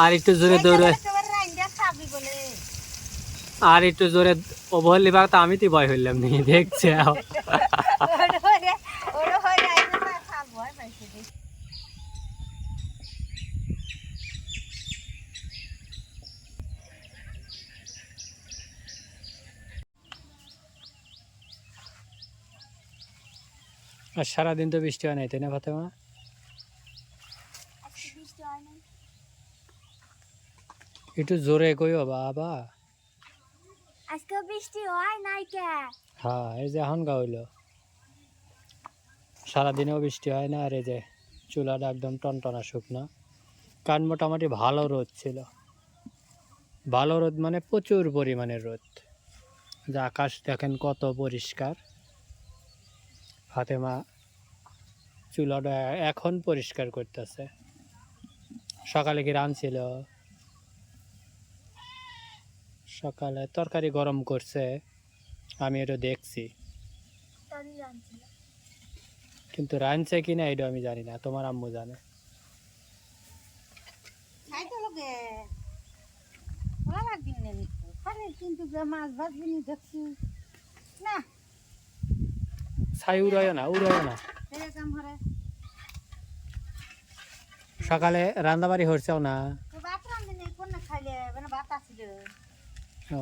আর একটু জোরে দৌড়ে আর একটু জোরে ওভার লিবার তো আমি তো ভয় হইলাম নি দেখছে আর সারাদিন তো বৃষ্টি হয় নাই তাই না ফাতেমা? একটু জোরে কইও বাবা। আজকে বৃষ্টি হয় নাই কে? হ্যাঁ এই যে এখন গাইল সারাদিনেও বৃষ্টি হয় না। আর এই যে চুলাটা একদম টনটনা শুকনো, কারণ মোটামুটি ভালো রোদ ছিল। ভালো রোদ মানে প্রচুর পরিমাণের রোদ। যে আকাশ দেখেন কত পরিষ্কার। ফাতেমা চুলাটা এখন পরিষ্কার করতেছে। সকালে কি রাঁধছিল? সকালে তরকারি গরম করছে, আমি এটা দেখছি, কিন্তু রাঁধছে কিনা এটা আমি জানি না, তোমার আম্মু জানে। ছাই উড়ায় না, উড়ায় না। সকালে রান্না বাড়ি হচ্ছেও না। ও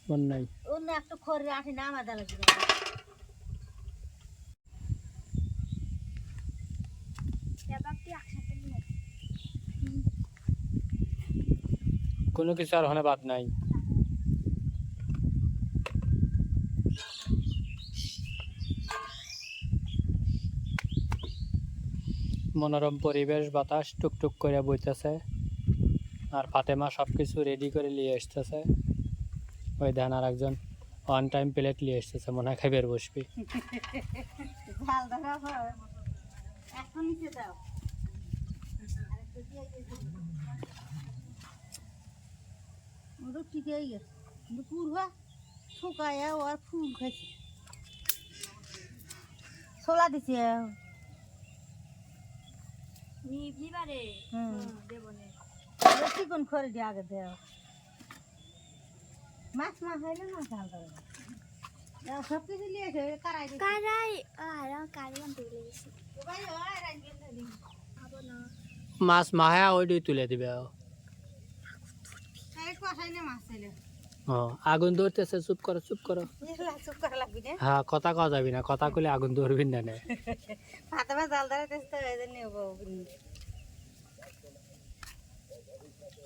মন নাই। কোনো কিছু আর হনে বাদ নাই। মনোরম পরিবেশ, বাতাস টুকটুক করে বইতেছে। আর ফাতেমা সবকিছু রেডি করে নিয়ে আসতেছে। ওই ধান আর একজন ওয়ান টাইম প্লেট নিয়ে আসতেছে, মনে হয় খাইবার বসবি। ছোলা দিছে চিকন করে দিয়ে আগে দেও। মাছ মাছ হইলে না ঝাল দেবে সব কিছু নিয়েছে কারাই মাছ মাহে ওই তুলে দিবে। আগুন ধরতেছে, চুপ করো চুপ করো। হ্যাঁ কথা কওয়া যাবি না, কথা কইলে আগুন ধরবি না।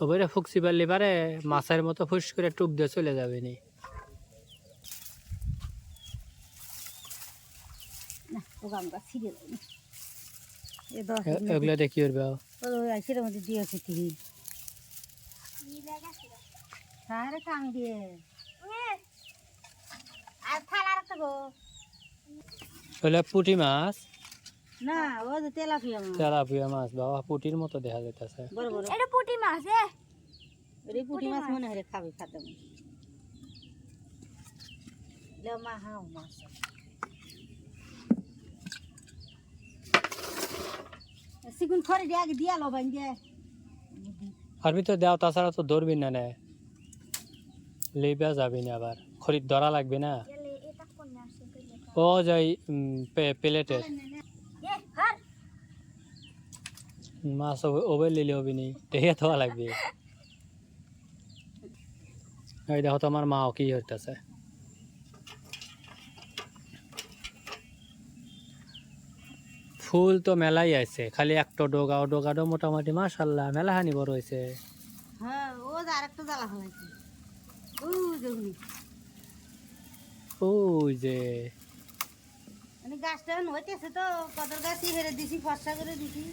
ওইটা ফুকসি পারলি পারে মাছের মতো ফুস করে টুক দিয়ে চলে যাবে নি। এগুলো দেখি উঠবে পুঁটি মাছ না, ও যে তেলাপিয়া মাছ। তেলাপিয়া মাছ বাবা, পুঁটির মতো দেখা যাইতেছে। এটা পুঁটি মাছ। পুঁটি মাছ মনে হয় খাবে খাতে মা হাও মাছ। চিকুন খড়ি দিয়ে আগে দিয়া লো বাইন দিয়ে আর ভিতর দেওয়া, তাছাড়া তো ধরবি না, লেবা যাবি না, আবার খরিদ ধরা লাগবে না। ও যাই প্লেটের মাছ ওবে লিলে হবি নি, দেখে ধোয়া লাগবে। এই দেখো তো আমার মাও কি হইতেছে। ফুল তো মেলাই আছে, খালি একটা ডোগা, ও ডোগাটা মোটামুটি মাশাআল্লাহ মেলাহানি বড় হয়েছে। হ্যাঁ ও আরেকটা জ্বালা হয়েছে। ওই যে মানে গাছটা হইতেছে তো, কদর গাছই হেরে দিছি, ফর্সা করে দিছি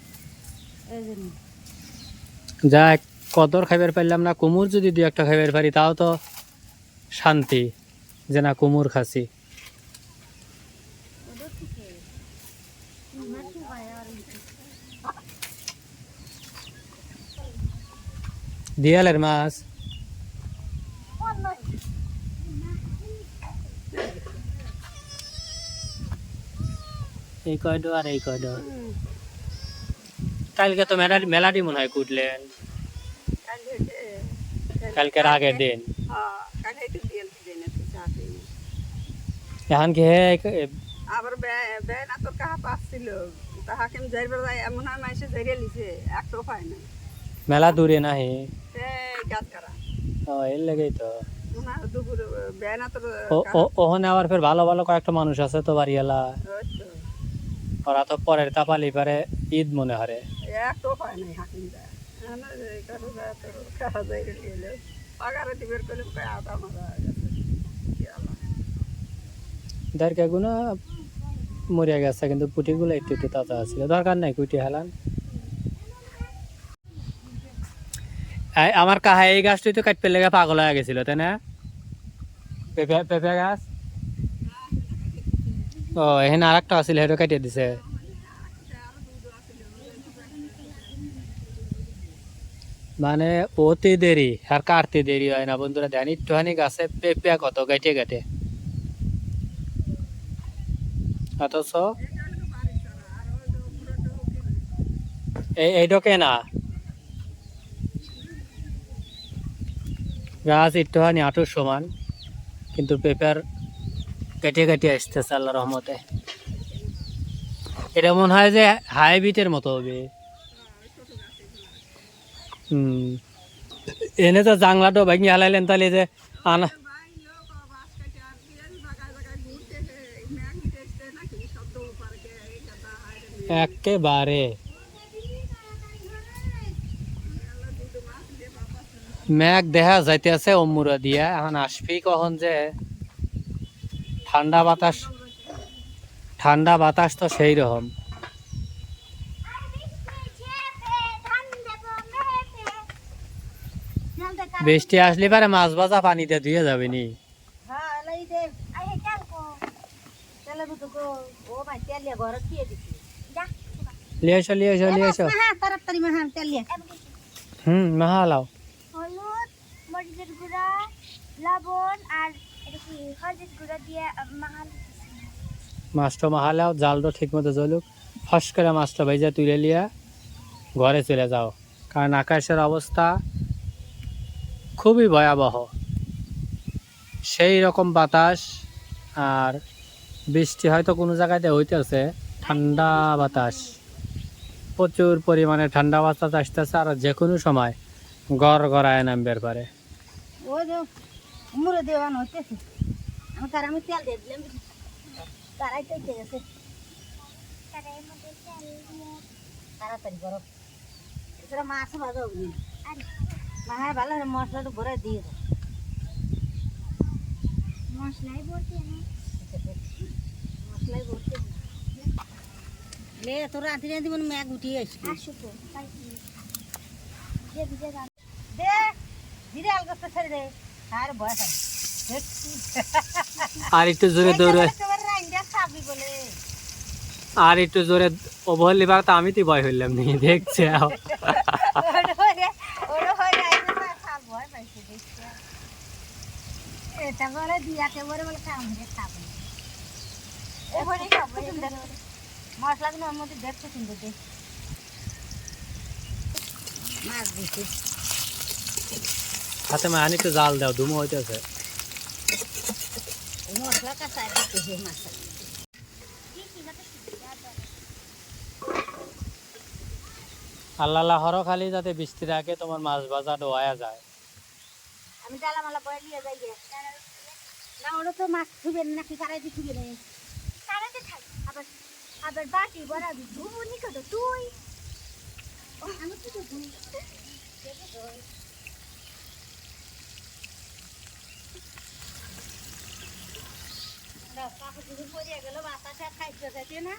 এই জন্য। যাক কদর খাইবার পারলাম না, কুমুর যদি দুই একটা খাইবার পারি তাও তো শান্তি, যে না কুমুর খাসি। দিয়ালের মাছ এই কয়ডো আর এই কয়ডো কালকে তো মেলাটি মনে হয় কুটলেন কালকের আগের দিন এখন কি আবার বেয় না তোর কাহা পাচ্ছিল তাহাকে যাইবার যাই এমন হয় মাইসে যাইরে লিছে একটাও পায় না মেলা দূরে নাহি এই গাছ কারা ও এর লেগেই তো মনে হয় দুপুর বেয় না তোর ওখানে আবার ফের ভালো ভালো কয়েকটা মানুষ আছে তো বাড়িওয়ালা ওই তো, ওরা তো পরের তাপালি পারে ঈদ মনে হারে একটাও পায় নাই হাকিম যায় কারো যায় তোর কাহা যাইরে লিয়ে পাগারে দিবের করলে আধা মারা গেছে দেড়কে গুনা মরিয়া গেছে কিন্তু পুটিগুলো একটু একটু তাজা ছিল দরকার নাই কুটি হেলান আমার কাহা এই গাছটি তো কাটপে লেগে পাগল হয়ে গেছিল তাই না পেঁপে গাছ ও এখানে আর একটা আছিল সেটা কাটিয়ে দিছে মানে ওতে দেরি আর কাটতে দেরি হয় না বন্ধুরা দেন একটুখানি গাছে পেঁপে কত গাইটে গাটে অথচ এইটাকে না গাছ একটুখানি আঁটুর সমান কিন্তু পেপার কেটে কেটে আসতেছে আল্লাহ রহমতে এটা মনে হয় যে হাইব্রিডের মতো হবে এনে তো জাংলাটো ভাঙি হালাইলেন তাহলে যে আনা একেবারে মেঘ দেখা যাইতেছে অমুরা দিয়া এখন আসবি কখন যে ঠান্ডা বাতাস তো সেই রকম বৃষ্টি আসলে পারে মাছ ভাজা পানিতে ধুয়ে যাবে নি হ্যাঁ এই দে তেলে দুটো ও ভাই তেলিয়া ঘরে দিয়ে দিছি লিয়ে এসো হ্যাঁ তাড়াতাড়ি মা হ্যাঁ তেলিয়া মাহা লাও হলুদ মরিচের গুঁড়া লবণ আর এটা কি হলুদের গুঁড়া দিয়ে মাখাল মাছটা মাহা লাও জালটা ঠিক মতো জ্বলুক ফস করে মাছটা ভেজে তুলে লিয়া ঘরে চলে যাও কারণ আকাশের অবস্থা খুবই ভয়াবহ সেই রকম বাতাস আর বৃষ্টি হয়তো কোনো জায়গাতে হইতেছে ঠান্ডা বাতাস প্রচুর পরিমাণে ঠান্ডা বাতাস আসতেছে আর যে কোনো সময় গড়ায় নামবার পারে ওই যে মুড়ে দেওয়ান হইতেছে আমি তেল দিয়ে দিলাম তারাই তো গেছে কড়াইয়ের মধ্যে তেল দিয়ে তাড়াতাড়ি করো এছাড়া মাছ ভাজা হবে মায়ের ভালো মশলাটা ভরে দিয়ে দাও মশলাই ভরতে না মশলাই ভরতে লে তোর রাঁধি রাঁধি মানে ম্যাগ উঠিয়ে আসছি আসুক যে ভিজে যান দে ধীরে আলগাছটা ছেড়ে দে আর ভয় করে দেখছি আর একটু জোরে দৌড়ে একেবারে রাইন্ডা খাবি বলে আর একটু জোরে ওভার লিভার তো আমি তো ভয় হইলাম নি দেখছে ওরা হয় রাইন্ডা না খাব ভয় পাইছে দেখছি এটা বলে দিয়া একেবারে বলে কাম হয়ে খাবে এবারে খাবো মশলাগুলো ওর মধ্যে দেখতে সুন্দর দেখ মাছ দিচ্ছি হাতে মা আনি একটু জাল দাও ধুমো হইতেছে মশলা কাঁচা দিতেছে মাছটা আল্লাহ হর খালি যাতে বৃষ্টির আগে তোমার মাছ ভাজা ডোয়া যায় আমি ডালা মালা বয়ে নিয়ে যাই না ওরা তো মাছ ছুবেন নাকি কারাই দিয়ে ছুবে নেই কারাতে থাক আবার আবার বাটি বড়াবি ধুবো নি কত তুই আমি কি তো ধুই কাপড় চুপড় পরিয়ে গেল বাতাসা খাইতে খাইতে না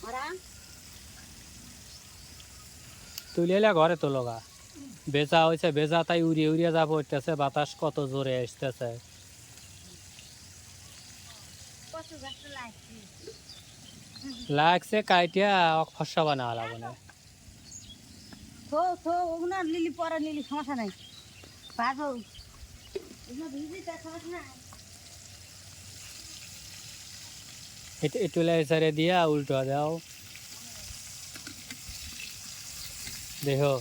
ওরা তুলে এলে ঘরে তো লগা বেচা হয়েছে বেচা তাই উড়িয়ে যা পড়তেছে বাতাস কত জোরে আসতেছে কত গাছ লাগছে লাগছে কাইটিয়া ফসা বানা লাগবে না থো ওগুলো নিলি পরে নিলি সমস্যা নাই বাজো এগুলো ভিজি তার সমস্যা নাই একটু লেসারে দিয়া উল্টো দাও দেখো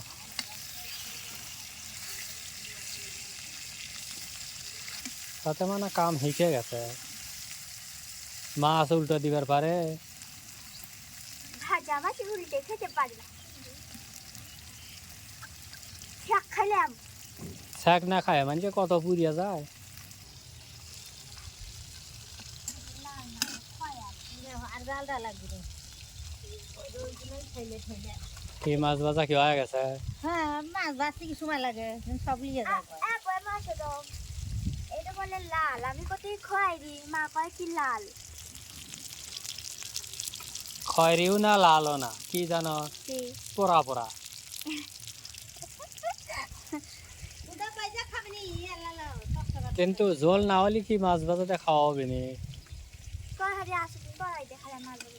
তাতে মানে কাম শিখে গেছে মাছ উল্টো দিবার পারে ভাজা মাছ উল্টে খেতে পারি না শাক খেলাম শাক না খায় মানে কত পুড়িয়া যায় আর জালটা লাগবে ওইগুলোই ঠেলে ঠেলে কি মাছ ভাজা কি হয়ে গেছে হ্যাঁ মাছ ভাজতে কি সময় লাগে সব লিয়ে যায় একবার মাছ দাও এটা বলে লাল আমি কতই খোয়াই দিই মা কয় কি লাল খয়রিও না লালও না কি জানো কি পোড়া পোড়া উদা পয়সা খাবি নি লালা কিন্তু জল না হলে কি মাছ ভাজাতে খাওয়া হবে নি কয় হারি আসবে কয় দেখালে মাছ ভাজি।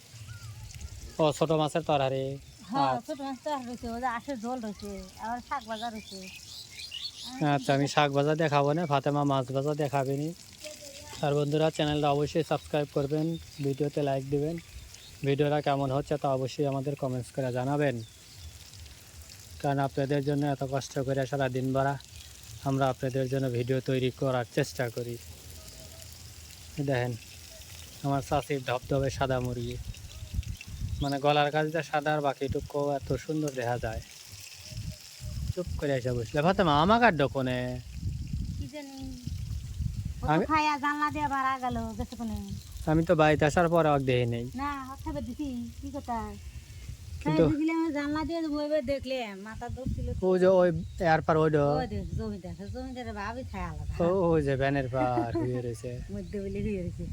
ও ছোট মাছের তরকারি হ্যাঁ ছোট মাছ তো রয়েছে ওদের আশের ঝোল রয়েছে আবার শাক ভাজা রয়েছে আচ্ছা আমি শাক ভাজা দেখাবো না ফাতেমা মাছ ভাজা দেখাবে নি আর বন্ধুরা চ্যানেলটা অবশ্যই সাবস্ক্রাইব করবেন ভিডিওতে লাইক দিবেন ভিডিওটা কেমন হচ্ছে তা অবশ্যই আমাদের কমেন্টস করে জানাবেন কারণ আপনাদের জন্য এত কষ্ট করে সারাদিন ভরা আমরা আপনাদের জন্য ভিডিও তৈরি করার চেষ্টা করি দেখেন আমার চাষির ধবধবে সাদা মুরগি মানে গলার কাজটা সাদা আর বাকিটুকু এত সুন্দর দেখা যায় চুপ করে এসে বসলে ফাতেমা আমাকে আর ডোকনে কি জানি আমি- খাইয়া জানলা দিয়ে বাড়া গেল গেছে কোনে আমি তো বাড়িতে আসার পর আর দেখি নেই না খাবার দিছি কি কথা কিন্তু জানলা দিয়ে বইবে দেখলে মাথা ধরছিল ও যে ওই এয়ারপার ওই জমিদারের ভাবি খায় আলাদা ওই যে ভ্যানের পার হয়ে রয়েছে মধ্যে বলে হয়ে গেছে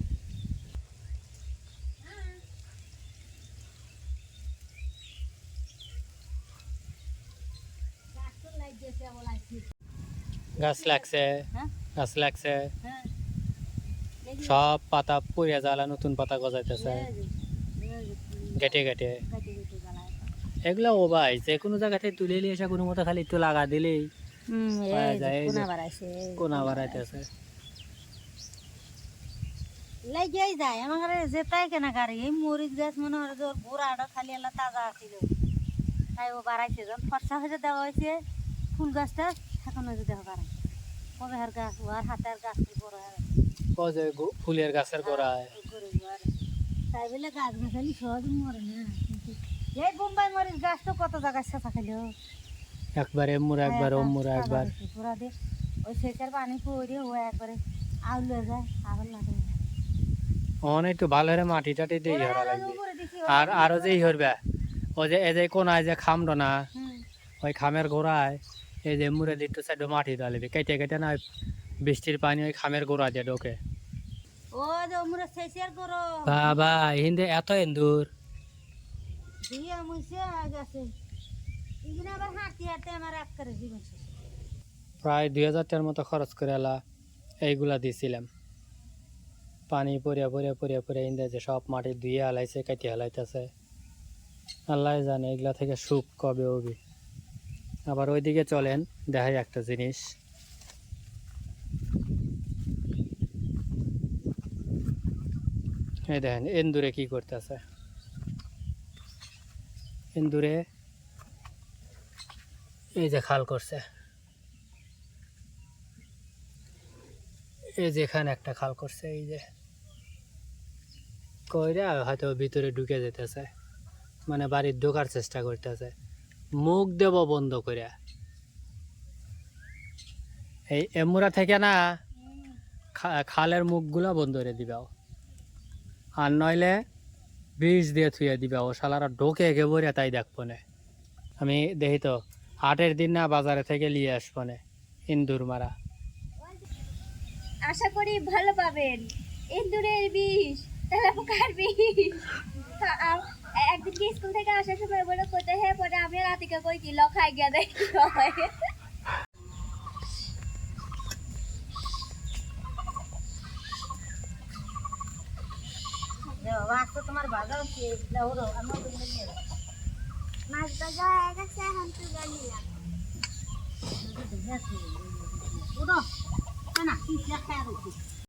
গাছ লাগছে হ্যাঁ গাছ লাগছে হ্যাঁ সব পাতা পুড়ে জ্বালা নতুন পাতা গজাইতেছে কেটে কেটে এগুলো ও ভাই যে কোনো জায়গা থেকে তুলে নিয়ে এসে কোনো মতো খালি একটু লাগা দিলেই পাওয়া যায়, এই যে কোনা বাড়াইতেছে লাগিয়েই যায় আমার ঘরে যেটাই কেনা গাড়ি এই মরিচ গাছ মনে হয় যে ওর গোড়াটা খালি এলা তাজা ছিল তাই ও বাড়াইছে যখন ফর্সা হয়ে দেওয়া হয়েছে ফুল গাছটা এখন হয়েছে দেওয়া বাড়াই কবে হার গাছ ও আর হাতের গাছ বড় হয় ও যে ফুলের গাছের গোড়ায় তাই বলে গাছ গাছালি সহজ মরে না কিন্তু এই বোম্বাই মরিচ গাছ তো কত জায়গায় সেটা খাইলো একবার এমুরা একবার ওমুরা একবার পুরা দিয়ে ওই সেচার পানি পড়ে ও একবারে আউলে যায় আবার লাগে অনেক একটু ভালো করে মাটি টাটি দিয়ে হরা লাগবে আর আরো যে হরবে ও যে এই যে কোনায় যে খামটো না ওই খামের গোড়ায় এই যে মুড়ে দিয়ে একটু সাইড মাটি ডালবে কেটে কেটে না বৃষ্টির পানি ওই খামের গোড়া দিয়ে ঢোকে ও যে ওমরে সেচার করো বাবা হিন্দে এত এন্দুর দিয়ে মুছে গেছে এগুলো আবার হাঁটতে হাঁটতে আমার এক করে জীবন শেষ প্রায় 2000 টাকার মতো খরচ করে এলা এইগুলা দিছিলাম পানি পরিয়া পরিয়া পরিয়া পরিয়া ইন্দে যে সব মাটি ধুয়ে হালাইছে কেটে হালাইতেছে আল্লাহ জানে এগুলা থেকে সুখ কবে হবে আবার ওইদিকে চলেন দেখাই একটা জিনিস এই দেখেন এন্দুরে কি করতেছে এন্দুরে এই যে খাল করছে এই যে এখানে একটা খাল করছে এই যে কইরা হয়তো ভিতরে ঢুকে যেতেছে মানে বাড়ির ঢোকার চেষ্টা করতেছে মুখ দেব বন্ধ করে এই এমুরা থেকে না খালের মুখগুলা বন্ধ করে দিবাও আর নইলে বিষ দিয়ে থুয়ে দিবা ও শালারা ঢোকে একেবারে তাই দেখবো না আমি দেখি তো হাটের দিন না বাজারে থেকে নিয়ে আসবো না ইন্দুর মারা আশা করি ভালো পাবেন ইন্দুরের বিষ তেলাপোকার বিষ একদিন স্কুল থেকে আসার সময় বলে কোথায় হ্যাঁ পরে আমি রাতিকে কই কি লখাই গিয়া দেখি হয় মাছ তো তোমার বাজার মাছ বাজা হয়ে গেছে এখন তুলে নিলাম উঠো না কি খায়